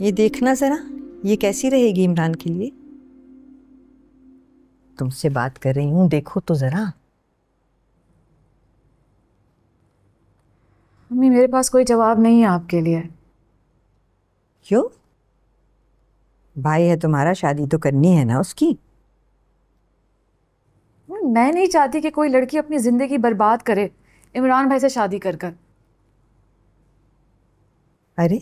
ये देखना जरा, ये कैसी रहेगी इमरान के लिए। तुमसे बात कर रही हूँ, देखो तो जरा। मम्मी मेरे पास कोई जवाब नहीं है आपके लिए। क्यों? भाई है तुम्हारा, शादी तो करनी है ना उसकी। मैं नहीं चाहती कि कोई लड़की अपनी जिंदगी बर्बाद करे इमरान भाई से शादी कर कर। अरे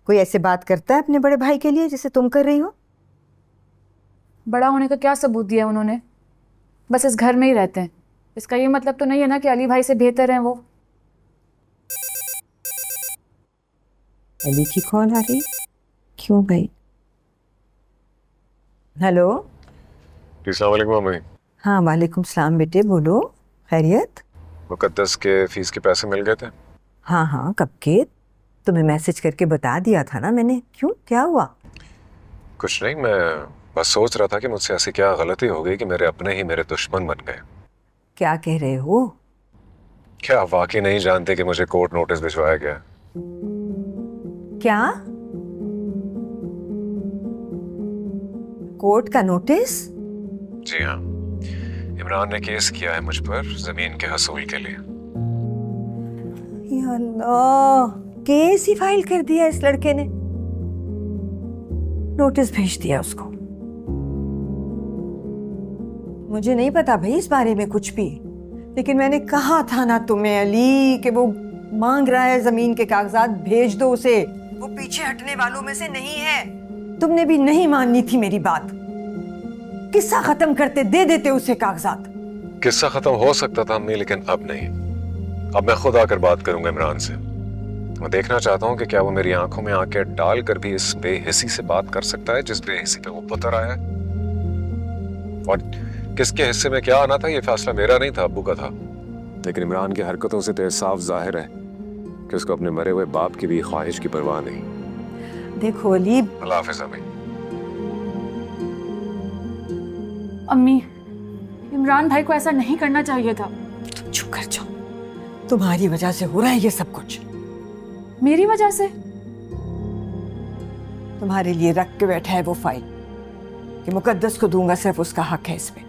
कोई ऐसे बात करता है अपने बड़े भाई के लिए जैसे तुम कर रही हो? बड़ा होने का क्या सबूत दिया उन्होंने? बस इस घर में ही रहते हैं। इसका ये मतलब तो नहीं है ना कि अली भाई से बेहतर हैं वो। अली की कॉल आ रही? क्यों भाई? हेलो। अस्सलाम वालेकुम मम्मी। हाँ वालेकुम सलाम बेटे, बोलो, खैरियत? मुकद्दस के फीस के पैसे मिल गए थे? हाँ हाँ, कब के? तुम्हें मैसेज करके बता दिया था ना मैंने। क्यों, क्या हुआ? कुछ नहीं, मैं बस सोच रहा था कि मुझसे ऐसी क्या गलती हो गई कि मेरे अपने ही मेरे दुश्मन बन गए। क्या कह रहे हो? क्या आप वाकई नहीं जानते कि मुझे कोर्ट नोटिस भिजवाया गया? क्या? कोर्ट का नोटिस? जी हाँ, इमरान ने केस किया है मुझ पर जमीन के हसूल के लिए। या अल्लाह, केस ही फाइल कर दिया इस लड़के ने। नोटिस भेज दिया उसको। मुझे नहीं पता भाई इस बारे में कुछ भी, लेकिन मैंने कहा था ना तुम्हें अली कि वो मांग रहा है जमीन के कागजात, भेज दो उसे। वो पीछे हटने वालों में से नहीं है। तुमने भी नहीं माननी थी मेरी बात। किस्सा खत्म करते, दे देते उसे कागजात। किस्सा खत्म हो सकता था अम्मी, लेकिन अब नहीं। अब मैं खुद आकर बात करूंगा इमरान से। मैं देखना चाहता हूं कि क्या वो मेरी आंखों में आंखें डालकर भी इस बेहिसी से बात कर सकता है जिस बेहिसी पे वो पुतर आया है। और किसके हिस्से में क्या आना था ये फैसला मेरा नहीं था, अब्बू का था। लेकिन इमरान की हरकतों से तो साफ जाहिर है कि उसको अपने मरे हुए बाप की भी ख्वाहिश की परवाह नहीं। देखो अली। अल्लाह हाफिज़ अम्मी। अम्मी, इमरान भाई को ऐसा नहीं करना चाहिए था। तुम चुप कर जाओ, तुम्हारी वजह से हो रहा है ये सब कुछ। मेरी वजह से? तुम्हारे लिए रख के बैठा है वो फाइल कि मुकद्दस को दूंगा, सिर्फ उसका हक है इस पे।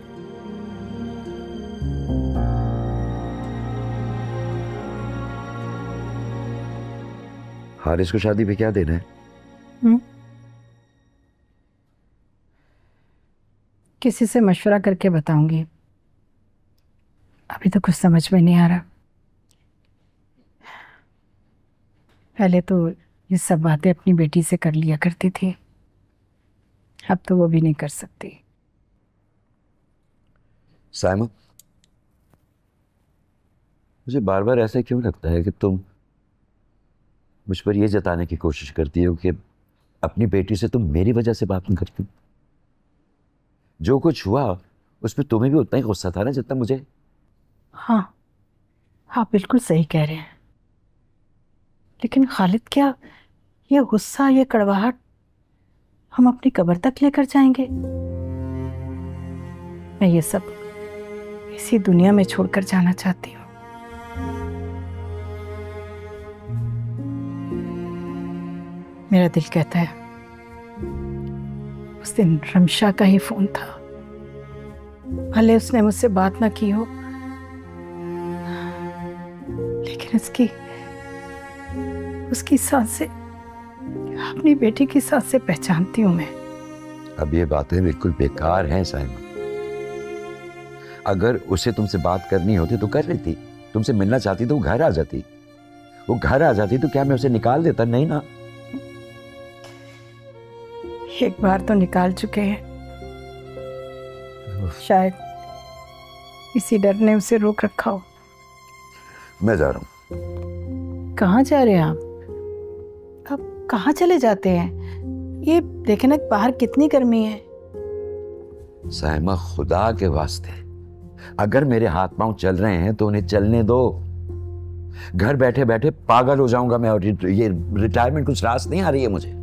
हारिस को शादी पे क्या देना है? किसी से मशवरा करके बताऊंगी। अभी तो कुछ समझ में नहीं आ रहा। पहले तो ये सब बातें अपनी बेटी से कर लिया करती थी, अब तो वो भी नहीं कर सकती। साइमा, मुझे बार बार ऐसा क्यों लगता है कि तुम मुझ पर यह जताने की कोशिश करती हो कि अपनी बेटी से तुम मेरी वजह से बात नहीं करती। जो कुछ हुआ उस पर तुम्हें भी उतना ही गुस्सा था ना जितना मुझे। हाँ, आप बिल्कुल सही कह रहे हैं, लेकिन खालिद, क्या ये गुस्सा, ये कड़वाहट हम अपनी कब्र तक लेकर जाएंगे? मैं ये सब इसी दुनिया में छोड़कर जाना चाहती हूँ। मेरा दिल कहता है, उस दिन रमशा का ही फोन था। भले उसने मुझसे बात ना की हो, लेकिन उसकी सांसें अपनी बेटी की सांसें पहचानती हूं मैं। अब ये बातें बिल्कुल बेकार हैं साइमा। अगर उसे तुमसे बात करनी होती तो कर लेती। तुमसे मिलना चाहती तो वो घर आ जाती। वो घर आ जाती तो क्या मैं उसे निकाल देता? नहीं ना। एक बार तो निकाल चुके हैं। शायद इसी डर ने उसे रोक रखा हो। मैं जा रहा हूं। कहाँ जा रहे हैं आप? अब कहाँ चले जाते हैं? ये देखे ना बाहर कितनी गर्मी है। साइमा, खुदा के वास्ते, अगर मेरे हाथ पांव चल रहे हैं तो उन्हें चलने दो। घर बैठे बैठे पागल हो जाऊंगा मैं, और ये रिटायरमेंट कुछ रास नहीं आ रही है मुझे।